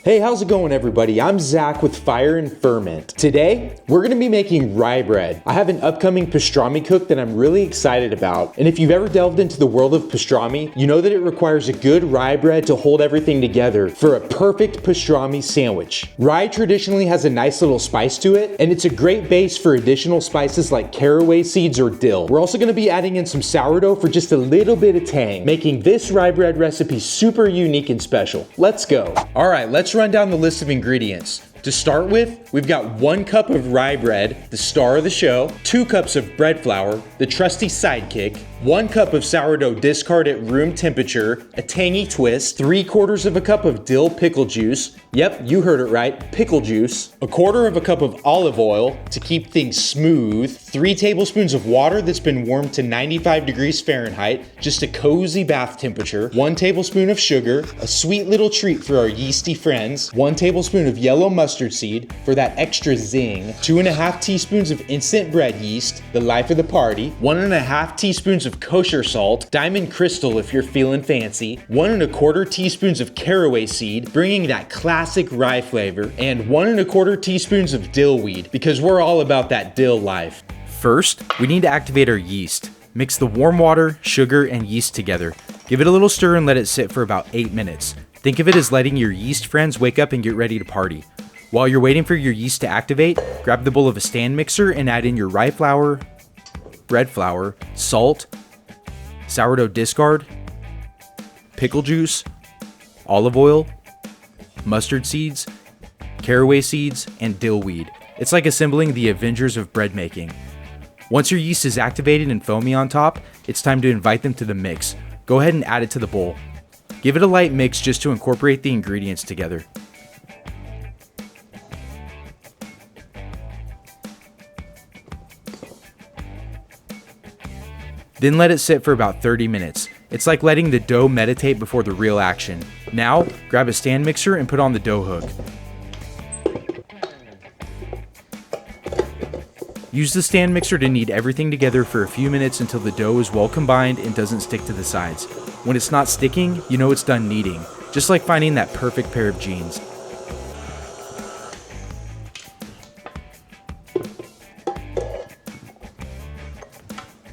Hey, how's it going everybody? I'm Zach with Fire and Ferment. Today, we're gonna be making rye bread. I have an upcoming pastrami cook that I'm really excited about. And if you've ever delved into the world of pastrami, you know that it requires a good rye bread to hold everything together for a perfect pastrami sandwich. Rye traditionally has a nice little spice to it, and it's a great base for additional spices like caraway seeds or dill. We're also gonna be adding in some sourdough for just a little bit of tang, making this rye bread recipe super unique and special. Let's go. All right, let's run down the list of ingredients. To start with, we've got 1 cup of rye bread, the star of the show, 2 cups of bread flour, the trusty sidekick, 1 cup of sourdough discard at room temperature, a tangy twist, 3/4 of a cup of dill pickle juice, yep, you heard it right, pickle juice, 1/4 cup of olive oil to keep things smooth, 3 tablespoons of water that's been warmed to 95 degrees Fahrenheit, just a cozy bath temperature, 1 tablespoon of sugar, a sweet little treat for our yeasty friends, 1 tablespoon of yellow mustard seed for that extra zing, 2.5 teaspoons of instant bread yeast, the life of the party, 1.5 teaspoons of kosher salt, diamond crystal if you're feeling fancy, 1.25 teaspoons of caraway seed, bringing that classic rye flavor, and 1.25 teaspoons of dill weed, because we're all about that dill life. First, we need to activate our yeast. Mix the warm water, sugar, and yeast together. Give it a little stir and let it sit for about 8 minutes. Think of it as letting your yeast friends wake up and get ready to party. While you're waiting for your yeast to activate, grab the bowl of a stand mixer and add in your rye flour, bread flour, salt, sourdough discard, pickle juice, olive oil, mustard seeds, caraway seeds, and dill weed. It's like assembling the Avengers of bread making. Once your yeast is activated and foamy on top, it's time to invite them to the mix. Go ahead and add it to the bowl. Give it a light mix just to incorporate the ingredients together. Then let it sit for about 30 minutes. It's like letting the dough meditate before the real action. Now, grab a stand mixer and put on the dough hook. Use the stand mixer to knead everything together for a few minutes until the dough is well combined and doesn't stick to the sides. When it's not sticking, you know it's done kneading, just like finding that perfect pair of jeans.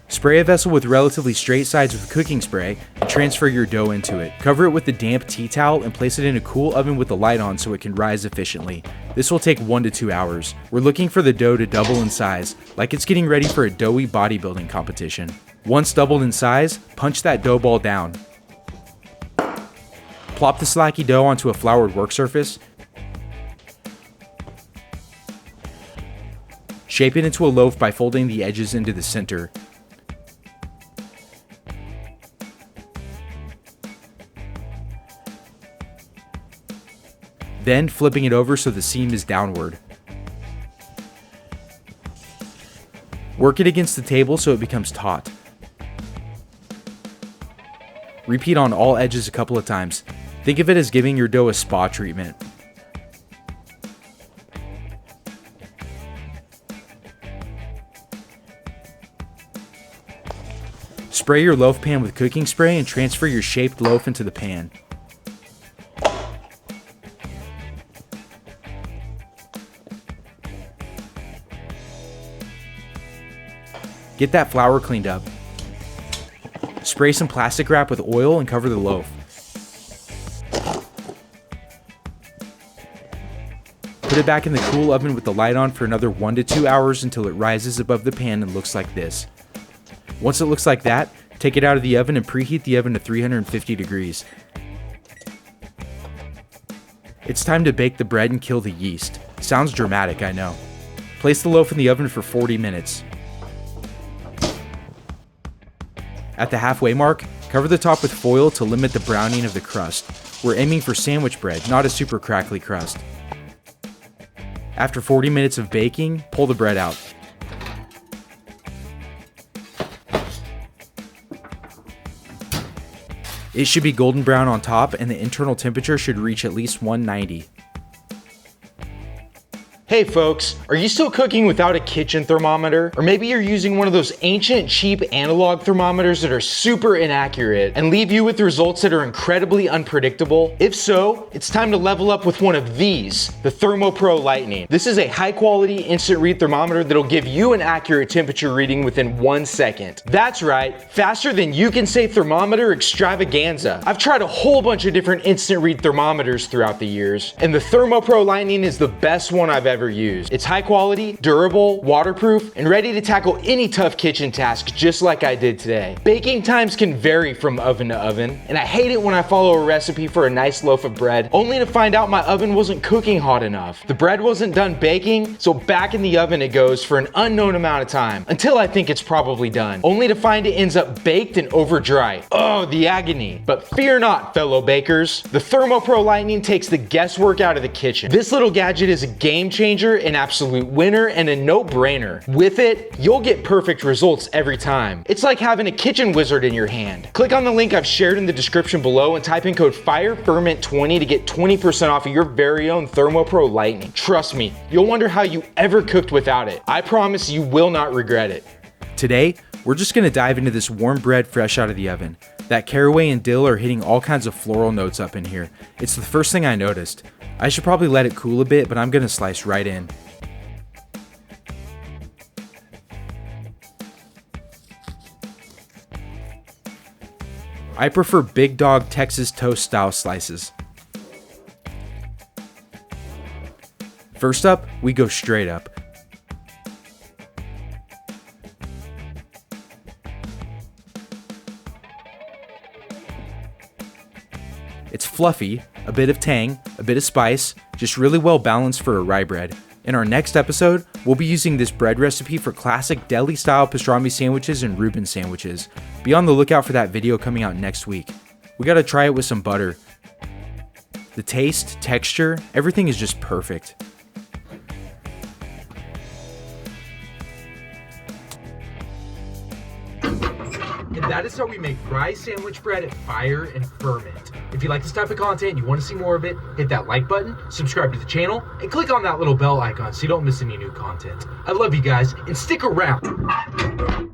Spray a vessel with relatively straight sides with cooking spray and transfer your dough into it. Cover it with a damp tea towel and place it in a cool oven with the light on so it can rise efficiently. This will take 1 to 2 hours. We're looking for the dough to double in size, like it's getting ready for a doughy bodybuilding competition. Once doubled in size, punch that dough ball down. Plop the slacky dough onto a floured work surface. Shape it into a loaf by folding the edges into the center. Then flipping it over so the seam is downward. Work it against the table so it becomes taut. Repeat on all edges a couple of times. Think of it as giving your dough a spa treatment. Spray your loaf pan with cooking spray and transfer your shaped loaf into the pan. Get that flour cleaned up. Spray some plastic wrap with oil and cover the loaf. Put it back in the cool oven with the light on for another 1 to 2 hours until it rises above the pan and looks like this. Once it looks like that, take it out of the oven and preheat the oven to 350 degrees. It's time to bake the bread and kill the yeast. Sounds dramatic, I know. Place the loaf in the oven for 40 minutes. At the halfway mark, cover the top with foil to limit the browning of the crust. We're aiming for sandwich bread, not a super crackly crust. After 40 minutes of baking, pull the bread out. It should be golden brown on top and the internal temperature should reach at least 190. Hey folks, are you still cooking without a kitchen thermometer? Or maybe you're using one of those ancient, cheap analog thermometers that are super inaccurate and leave you with results that are incredibly unpredictable? If so, it's time to level up with one of these, the ThermoPro Lightning. This is a high quality instant read thermometer that'll give you an accurate temperature reading within 1 second. That's right, faster than you can say thermometer extravaganza. I've tried a whole bunch of different instant read thermometers throughout the years, and the ThermoPro Lightning is the best one I've ever used. It's high quality, durable, waterproof, and ready to tackle any tough kitchen task just like I did today. Baking times can vary from oven to oven, and I hate it when I follow a recipe for a nice loaf of bread only to find out my oven wasn't cooking hot enough. The bread wasn't done baking, so back in the oven it goes for an unknown amount of time, until I think it's probably done, only to find it ends up baked and over dry. Oh, the agony. But fear not, fellow bakers. The ThermoPro Lightning takes the guesswork out of the kitchen. This little gadget is a game changer, an absolute winner, and a no-brainer. With it, you'll get perfect results every time. It's like having a kitchen wizard in your hand. Click on the link I've shared in the description below and type in code FIREFERMENT20 to get 20% off of your very own ThermoPro Lightning. Trust me, you'll wonder how you ever cooked without it. I promise you will not regret it. Today, we're just gonna dive into this warm bread fresh out of the oven. That caraway and dill are hitting all kinds of floral notes up in here. It's the first thing I noticed. I should probably let it cool a bit, but I'm gonna slice right in. I prefer Big Dog Texas Toast style slices. First up, we go straight up. It's fluffy, a bit of tang, a bit of spice, just really well balanced for a rye bread. In our next episode, we'll be using this bread recipe for classic deli-style pastrami sandwiches and Reuben sandwiches. Be on the lookout for that video coming out next week. We gotta try it with some butter. The taste, texture, everything is just perfect. And that is how we make rye sandwich bread at Fire and Ferment. If you like this type of content and you want to see more of it, hit that like button, subscribe to the channel, and click on that little bell icon so you don't miss any new content. I love you guys, and stick around.